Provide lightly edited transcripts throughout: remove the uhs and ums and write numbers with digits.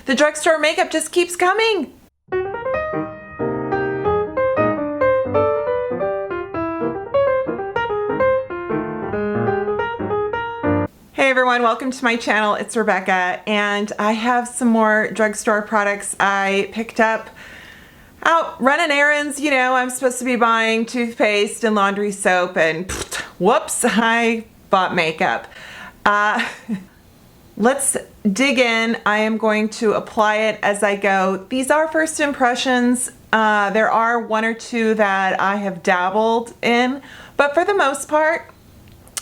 The drugstore makeup just keeps coming. Hey everyone, welcome to my channel. It's Rebecca, and I have some more drugstore products I picked up out running errands. You know, I'm supposed to be buying toothpaste and laundry soap, and whoops, I bought makeup. Let's dig in. I am going to apply it as I go. These are first impressions. There are one or two that I have dabbled in, but for the most part,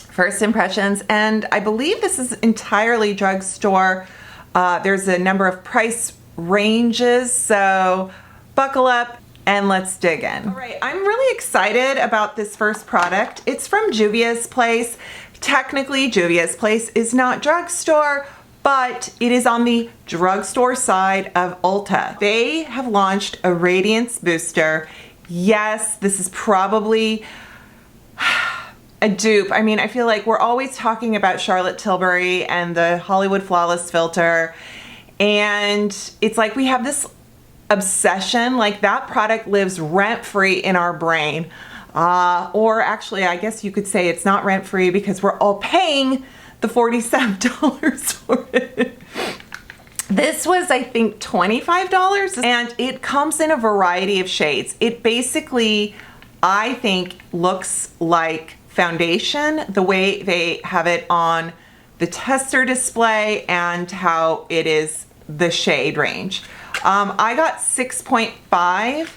first impressions. And I believe this is entirely drugstore. There's a number of price ranges, so buckle up and let's dig in. All right, I'm really excited about this first product. It's from Juvia's Place. Technically, Juvia's Place is not drugstore, but it is on the drugstore side of Ulta. They have launched a Radiance booster. Yes, this is probably a dupe. I mean, I feel like we're always talking about Charlotte Tilbury and the Hollywood Flawless filter, and it's like we have this obsession, like that product lives rent-free in our brain. Or actually, I guess you could say it's not rent-free because we're all paying the $47 for it. This was, I think, $25, and it comes in a variety of shades. It basically, I think, looks like foundation, the way they have it on the tester display and how it is the shade range. I got 6.5,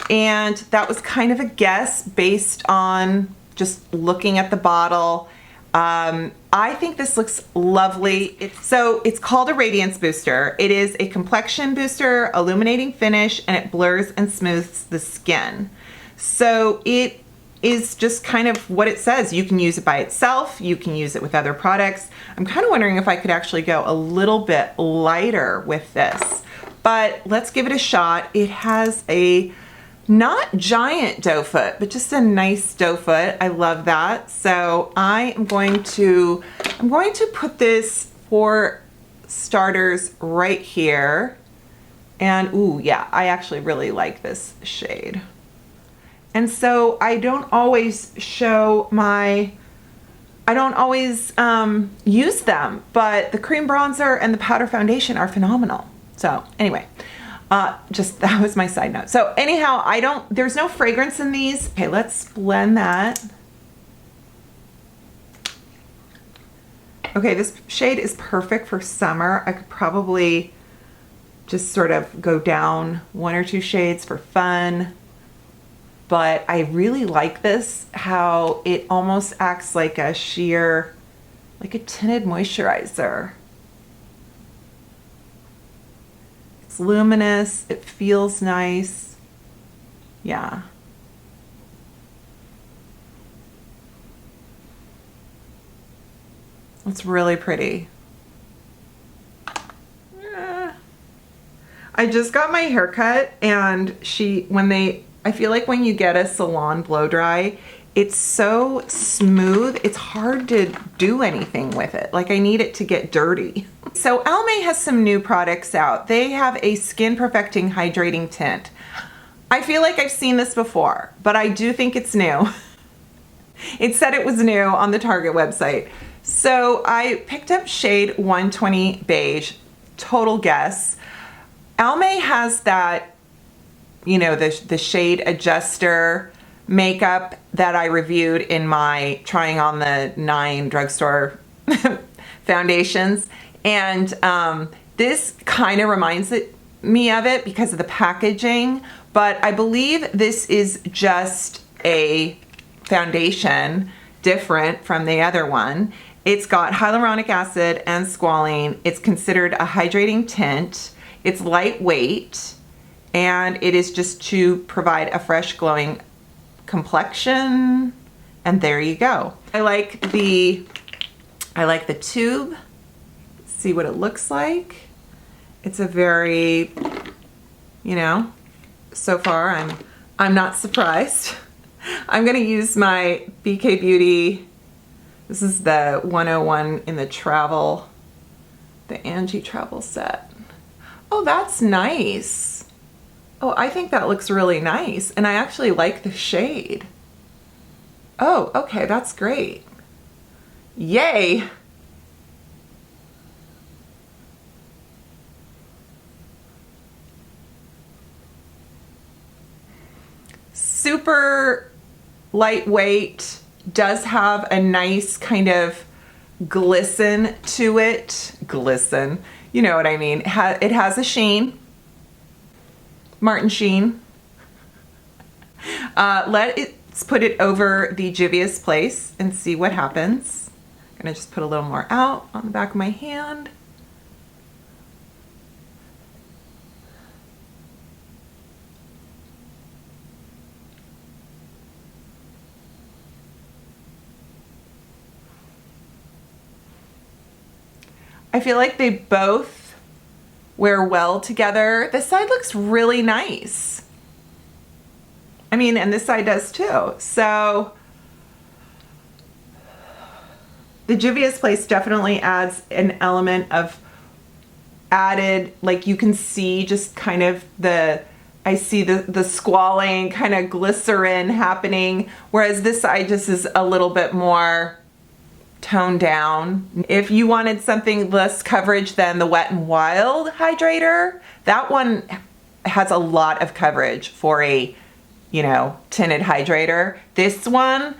and that was kind of a guess based on just looking at the bottle. I think this looks lovely. So it's called a Radiance booster. It is a complexion booster, illuminating finish, and it blurs and smooths the skin. So it is just kind of what it says. You can use it by itself. You can use it with other products. I'm kind of wondering if I could actually go a little bit lighter with this, but let's give it a shot. It has a not giant doe foot, but just a nice doe foot. I love that. So I am going to put this, for starters, right here. And ooh, yeah, I actually really like this shade. And so I don't always show I don't always use them, but the cream bronzer and the powder foundation are phenomenal. So anyway, just that was my side note. So anyhow, there's no fragrance in these. Okay, let's blend that. Okay, this shade is perfect for summer. I could probably just sort of go down one or two shades for fun. But I really like this, how it almost acts like a sheer, like a tinted moisturizer. It's luminous, it feels nice. Yeah. It's really pretty. I just got my hair cut, and I feel like when you get a salon blow dry, it's so smooth, it's hard to do anything with it. Like, I need it to get dirty. So Almay has some new products out. They have a skin perfecting hydrating tint. I feel like I've seen this before, but I do think it's new. It said it was new on the Target website. So I picked up shade 120 beige, total guess. Almay has that, you know, the shade adjuster makeup that I reviewed in my trying on the 9 drugstore foundations. And this kind of reminds me of it because of the packaging, but I believe this is just a foundation different from the other one. It's got hyaluronic acid and squalene. It's considered a hydrating tint. It's lightweight. And it is just to provide a fresh, glowing complexion. And there you go. I like the tube. Let's see what it looks like. It's a very, you know, so far I'm not surprised. I'm gonna use my BK Beauty. This is the 101 in the Angie travel set. Oh, that's nice. Oh, I think that looks really nice. And I actually like the shade. Oh, okay, that's great. Yay. Super lightweight, does have a nice kind of glisten to it. Glisten, you know what I mean. It has a sheen. Martin Sheen. Let's put it over the Juvia's Place and see what happens. I'm gonna just put a little more out on the back of my hand. I feel like they both wear well together. This side looks really nice. I mean, and this side does too. So the Juvia's Place definitely adds an element of added, like you can see just kind of I see the squalling kind of glycerin happening, whereas this side just is a little bit more toned down. If you wanted something less coverage than the Wet n Wild hydrator, that one has a lot of coverage for a, you know, tinted hydrator. This one,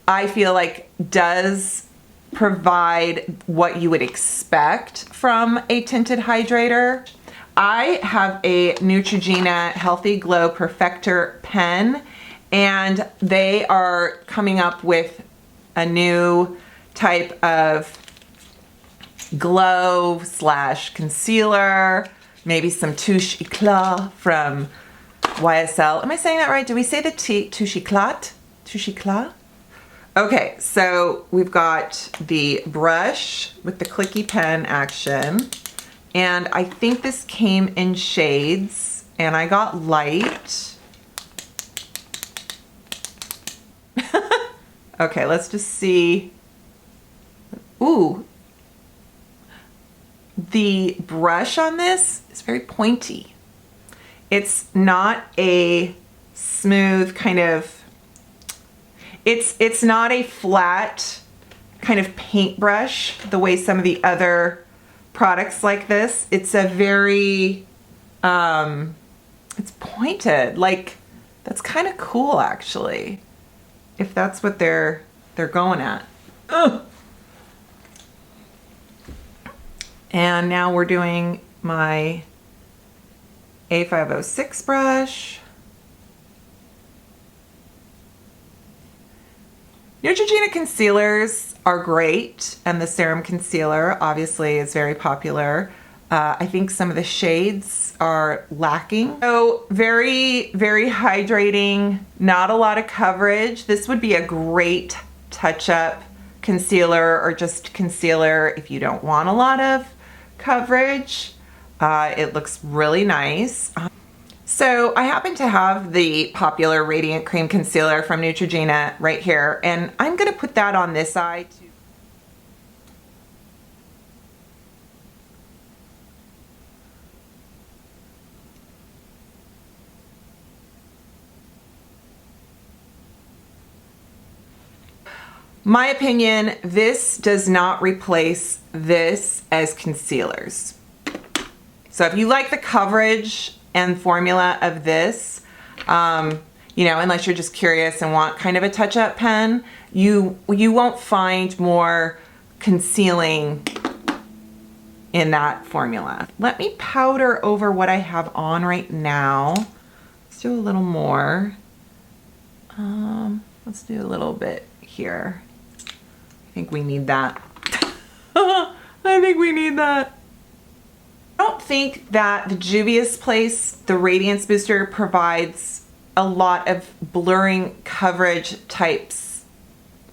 I feel like does provide what you would expect from a tinted hydrator. I have a Neutrogena Healthy Glow Perfector pen, and they are coming up with a new type of glow / concealer, maybe some Touche Eclat from YSL. Am I saying that right? Do we say the T? Touche Eclat? Touche Eclat? Okay, so we've got the brush with the clicky pen action, and I think this came in shades, and I got light. Okay, let's just see. Ooh, the brush on this is very pointy. It's not a smooth kind of, it's not a flat kind of paintbrush the way some of the other products like this. It's a very, it's pointed. Like, that's kind of cool actually, if that's what they're going at. Ugh. And now we're doing my A506 brush. Neutrogena concealers are great, and the serum concealer obviously is very popular. I think some of the shades are lacking. So very, very hydrating, not a lot of coverage. This would be a great touch-up concealer, or just concealer if you don't want a lot of coverage. It looks really nice. So I happen to have the popular Radiant Cream Concealer from Neutrogena right here, and I'm gonna put that on this side too. My opinion, this does not replace this as concealers. So if you like the coverage and formula of this, you know, unless you're just curious and want kind of a touch-up pen, you won't find more concealing in that formula. Let me powder over what I have on right now. Let's do a little more. Let's do a little bit here. I think we need that. I think we need that. I don't think that the Juvia's Place, the Radiance Booster, provides a lot of blurring coverage types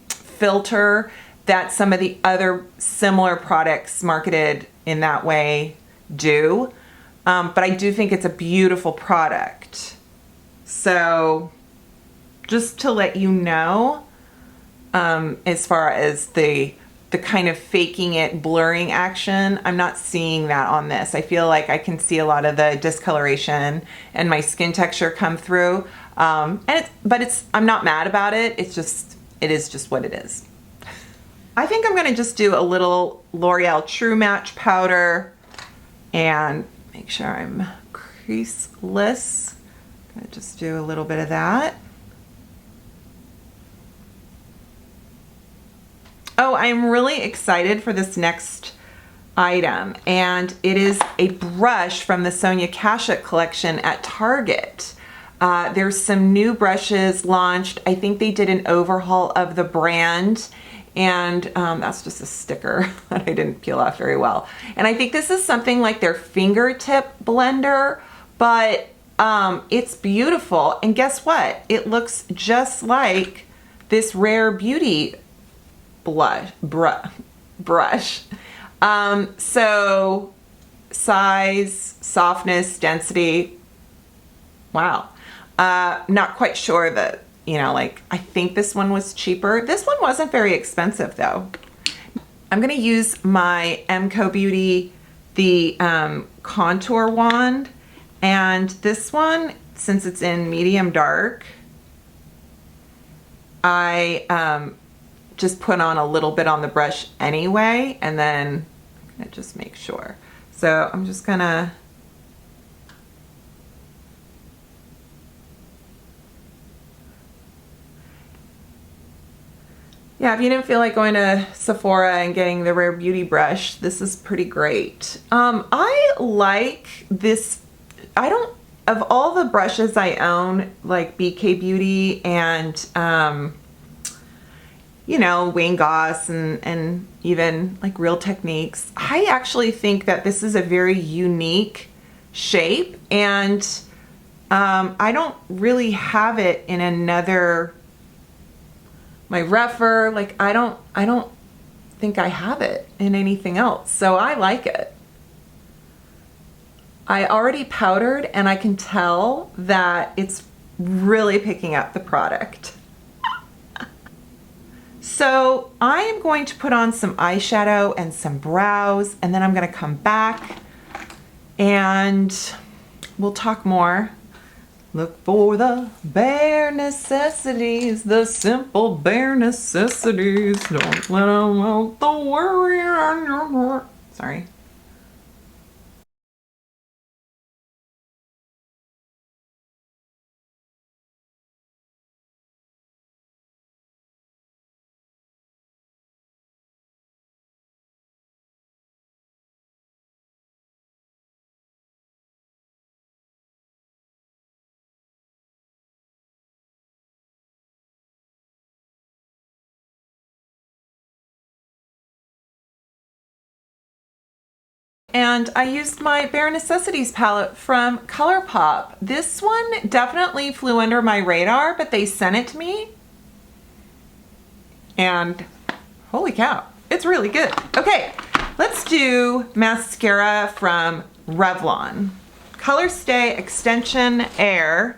filter that some of the other similar products marketed in that way do. But I do think it's a beautiful product. So just to let you know, as far as the the kind of faking it, blurring action. I'm not seeing that on this. I feel like I can see a lot of the discoloration and my skin texture come through. I'm not mad about it. It is just what it is. I think I'm gonna just do a little L'Oreal True Match powder and make sure I'm creaseless. I'm gonna just do a little bit of that. Oh, I'm really excited for this next item, and it is a brush from the Sonia Kashuk collection at Target. There's some new brushes launched. I think they did an overhaul of the brand, and that's just a sticker that I didn't peel off very well. And I think this is something like their fingertip blender, but it's beautiful. And guess what? It looks just like this Rare Beauty brush. So size, softness, density, wow. Not quite sure that, you know, like, I think this one was cheaper. This one wasn't very expensive though. I'm gonna use my Emco Beauty, the contour wand, and this one, since it's in medium dark, I just put on a little bit on the brush anyway, and then I'm gonna just make sure. So I'm just gonna, yeah, if you didn't feel like going to Sephora and getting the Rare Beauty brush, this is pretty great. I like this. Of all the brushes I own, like BK Beauty and you know, Wayne Goss and even like Real Techniques, I actually think that this is a very unique shape, and I don't really have it in another, my Rephr, like I don't think I have it in anything else, so I like it. I already powdered and I can tell that it's really picking up the product. So I am going to put on some eyeshadow and some brows, and then I'm going to come back and we'll talk more. Look for the bare necessities, the simple bare necessities. Don't let them out the worry on your heart. Sorry. And I used my Bare Necessities palette from ColourPop. This one definitely flew under my radar, but they sent it to me. And holy cow, it's really good. Okay, let's do mascara from Revlon. Color Stay Extension Air,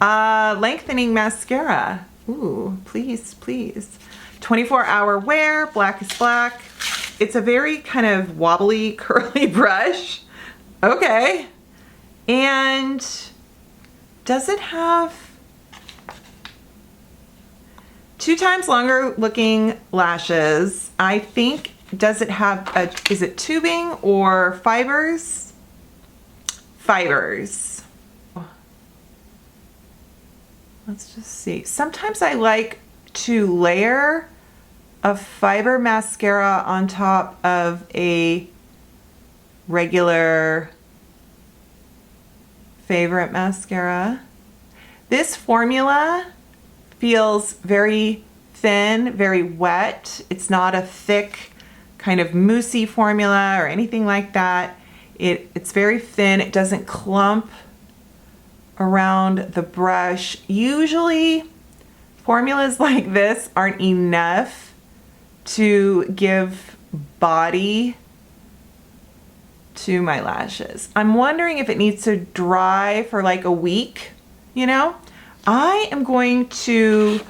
lengthening mascara. Ooh, please, please. 24-hour wear, black is black. It's a very kind of wobbly, curly brush. Okay. And does it have 2 times longer looking lashes? I think, does it have is it tubing or fibers? Fibers. Let's just see. Sometimes I like to layer a fiber mascara on top of a regular favorite mascara. This formula feels very thin, very wet. It's not a thick kind of moussey formula or anything like that. It's very thin. It doesn't clump around the brush. Usually formulas like this aren't enough to give body to my lashes. I'm wondering if it needs to dry for like a week, you know? I am going to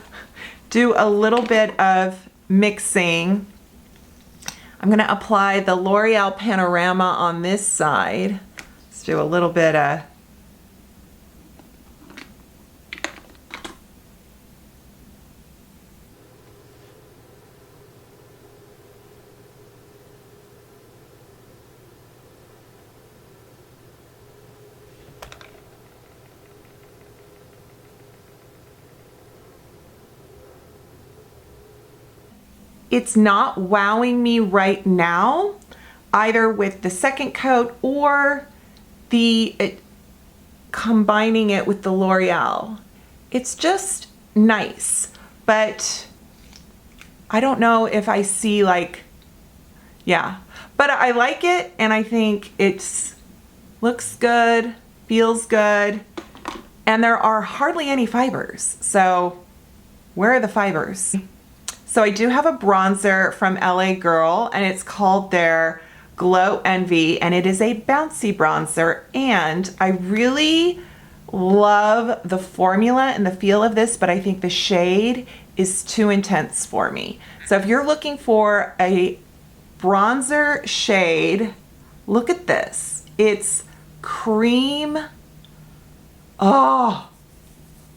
do a little bit of mixing. I'm going to apply the L'Oreal Panorama on this side. Let's do a little bit of it's not wowing me right now, either with the second coat or combining it with the L'Oreal. It's just nice, but I don't know if I see like, yeah, but I like it and I think it's looks good, feels good, and there are hardly any fibers. So where are the fibers? So I do have a bronzer from LA Girl, and it's called their Glow Envy, and it is a bouncy bronzer, and I really love the formula and the feel of this, but I think the shade is too intense for me. So if you're looking for a bronzer shade, look at this. It's cream. Oh,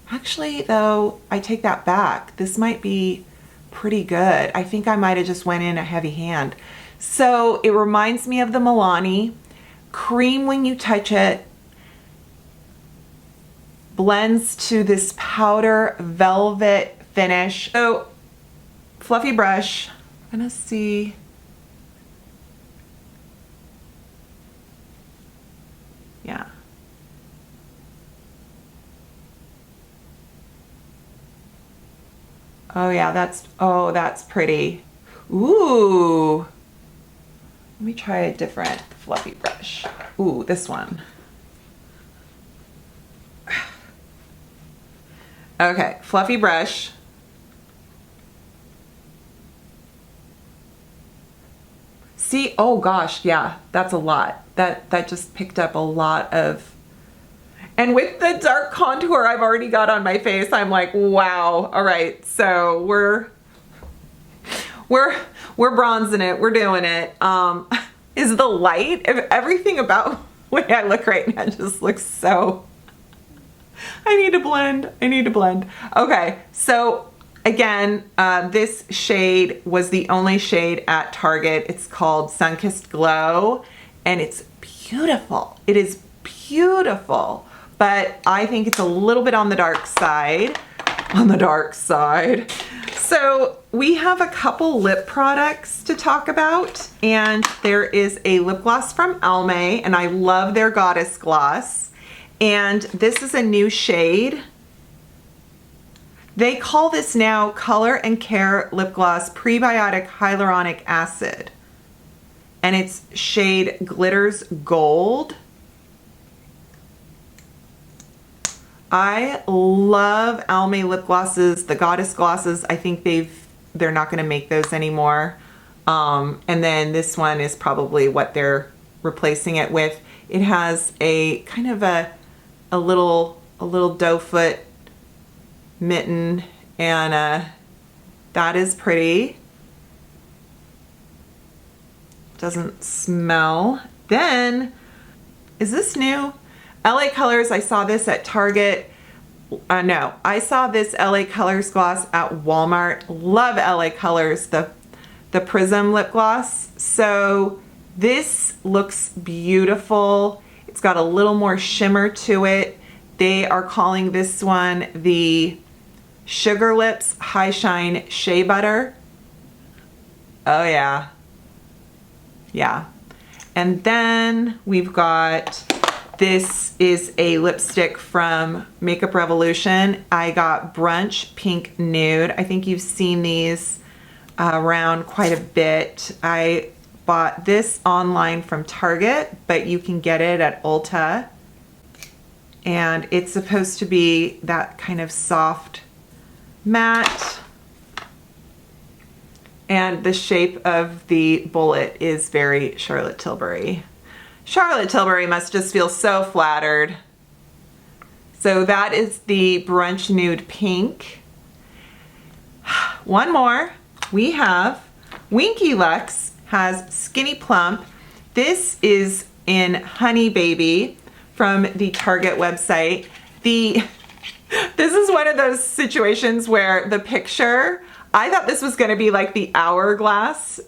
actually though, I take that back. This might be pretty good. I think I might have just went in a heavy hand. So it reminds me of the Milani. Cream when you touch it, blends to this powder velvet finish. So fluffy brush, I'm gonna see. Yeah. Oh yeah, that's pretty. Ooh. Let me try a different fluffy brush. Ooh, this one. Okay, fluffy brush. See, oh gosh, yeah, that's a lot. That just picked up a lot of. And with the dark contour I've already got on my face, I'm like, wow. All right, so we're bronzing it. We're doing it. Is the light, everything about the way I look right now just looks so, I need to blend. I need to blend. Okay, so again, this shade was the only shade at Target. It's called Sunkissed Glow, and it's beautiful. It is beautiful. But I think it's a little bit on the dark side. On the dark side. So we have a couple lip products to talk about, and there is a lip gloss from Almay, and I love their Goddess Gloss. And this is a new shade. They call this now Color and Care Lip Gloss Prebiotic Hyaluronic Acid. And it's shade Glitters Gold. I love Almay lip glosses, the Goddess glosses. I think they're not going to make those anymore. And then this one is probably what they're replacing it with. It has a kind of a little doe foot mitten, and that is pretty. Doesn't smell. Then, is this new? LA Colors, I saw this at Target. No, I saw this LA Colors gloss at Walmart. Love LA Colors, the Prism lip gloss. So this looks beautiful. It's got a little more shimmer to it. They are calling this one the Sugar Lips High Shine Shea Butter. Oh yeah. Yeah. And then we've got, this is a lipstick from Makeup Revolution. I got Brunch Pink Nude. I think you've seen these around quite a bit. I bought this online from Target, but you can get it at Ulta. And it's supposed to be that kind of soft matte. And the shape of the bullet is very Charlotte Tilbury. Charlotte Tilbury must just feel so flattered. So that is the Brunch Nude Pink. One more. we have Winky Lux has Skinny Plump. This is in Honey Baby from the Target website. This is one of those situations where the picture, I thought this was gonna be like the Hourglass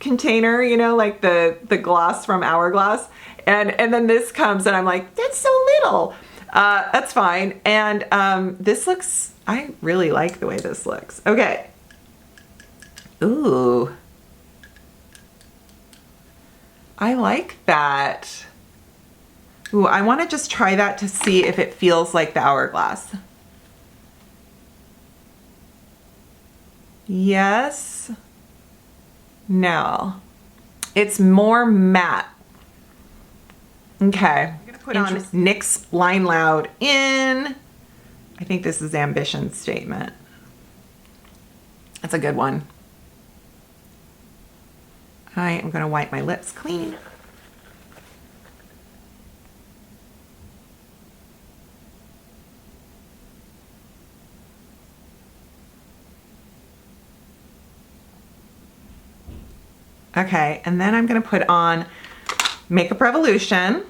container, you know, like the gloss from Hourglass. And then this comes and I'm like, that's so little. That's fine. And this looks, I really like the way this looks. Okay. Ooh. I like that. Ooh, I want to just try that to see if it feels like the Hourglass. Yes. No. It's more matte. Okay. I'm going to put on NYX Line Loud in. I think this is Ambition Statement. That's a good one. I am going to wipe my lips clean. Okay, and then I'm going to put on Makeup Revolution.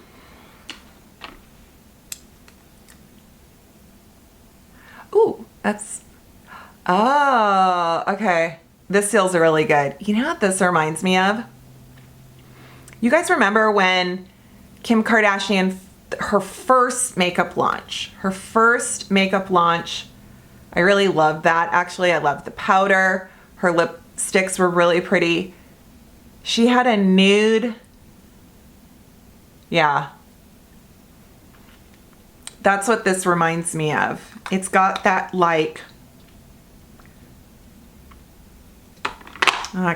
Ooh, that's, oh, okay. This feels really good. You know what this reminds me of? You guys remember when Kim Kardashian, her first makeup launch, I really loved that. Actually, I loved the powder. Her lipsticks were really pretty. She had a nude, yeah. That's what this reminds me of. It's got that like,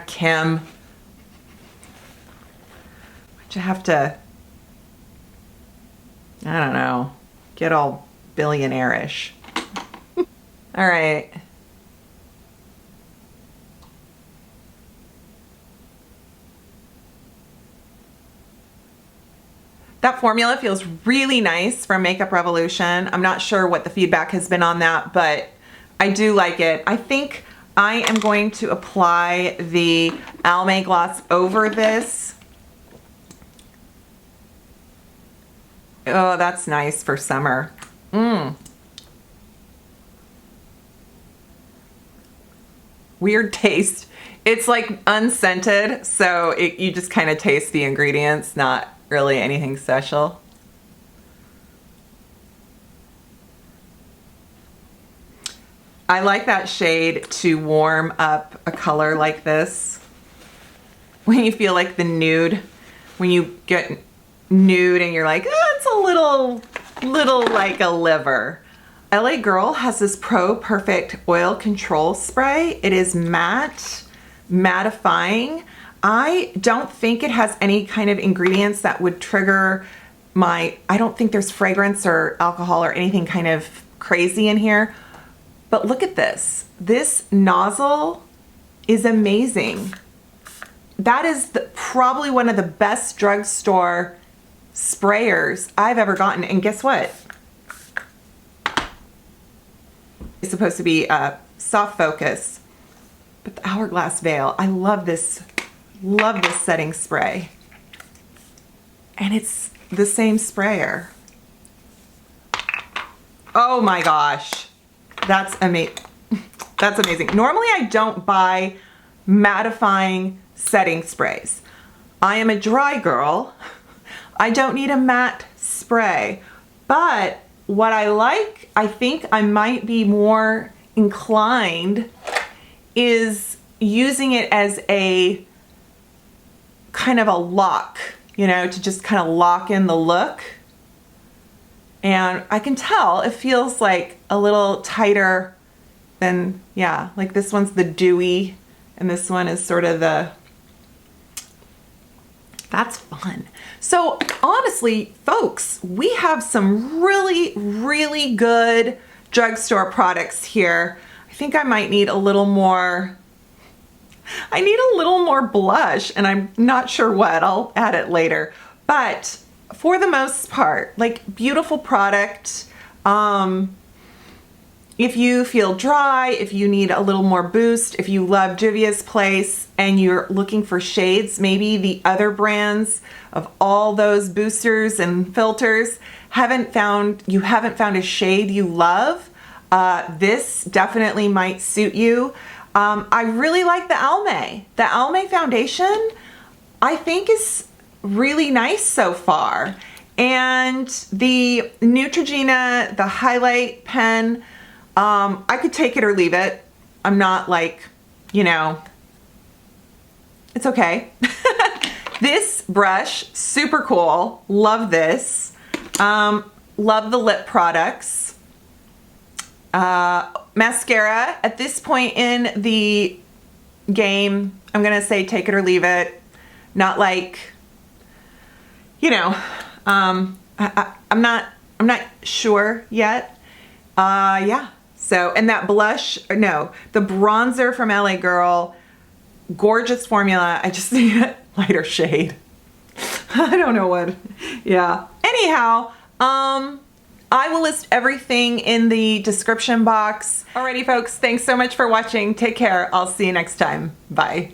Kim. Why'd you have to, I don't know, get all billionaire-ish. All right. That formula feels really nice from Makeup Revolution. I'm not sure what the feedback has been on that, but I do like it. I think I am going to apply the Almay gloss over this. Oh, that's nice for summer. Weird taste. It's like unscented, so you just kind of taste the ingredients, not really anything special. I like that shade to warm up a color like this. When you feel like the nude, when you get nude and you're like, oh, it's a little like a liver. LA Girl has this Pro Perfect Oil Control Spray. It is matte, mattifying. I don't think it has any kind of ingredients that would trigger I don't think there's fragrance or alcohol or anything kind of crazy in here. But look at this. This nozzle is amazing. That is probably one of the best drugstore sprayers I've ever gotten. And guess what? It's supposed to be a soft focus, but the Hourglass Veil, I love this setting spray. And it's the same sprayer. Oh my gosh. That's amazing. That's amazing. Normally I don't buy mattifying setting sprays. I am a dry girl. I don't need a matte spray. But what I like, I think I might be more inclined, is using it as a kind of a lock, you know, to just kind of lock in the look. And I can tell it feels like a little tighter than, yeah, like this one's the dewy and this one is sort of the, that's fun. So honestly, folks, we have some really, really good drugstore products here. I think I might need a little more, I need a little more blush, and I'm not sure what, I'll add it later. But for the most part, like, beautiful product. if you feel dry, if you need a little more boost, if you love Juvia's Place and you're looking for shades, maybe the other brands of all those boosters and filters you haven't found a shade you love, this definitely might suit you. I really like the Almay. The Almay foundation, I think, is really nice so far. And the Neutrogena, the highlight pen, I could take it or leave it. I'm not like, you know, it's okay. This brush, super cool. Love this. Love the lip products. Mascara, at this point in the game, I'm gonna say take it or leave it. Not like, you know, I'm not sure yet. Yeah. So, and that blush, no, the bronzer from LA Girl, gorgeous formula. I just need a lighter shade. I don't know what. Yeah. Anyhow, I will list everything in the description box. Alrighty folks, thanks so much for watching. Take care. I'll see you next time. Bye.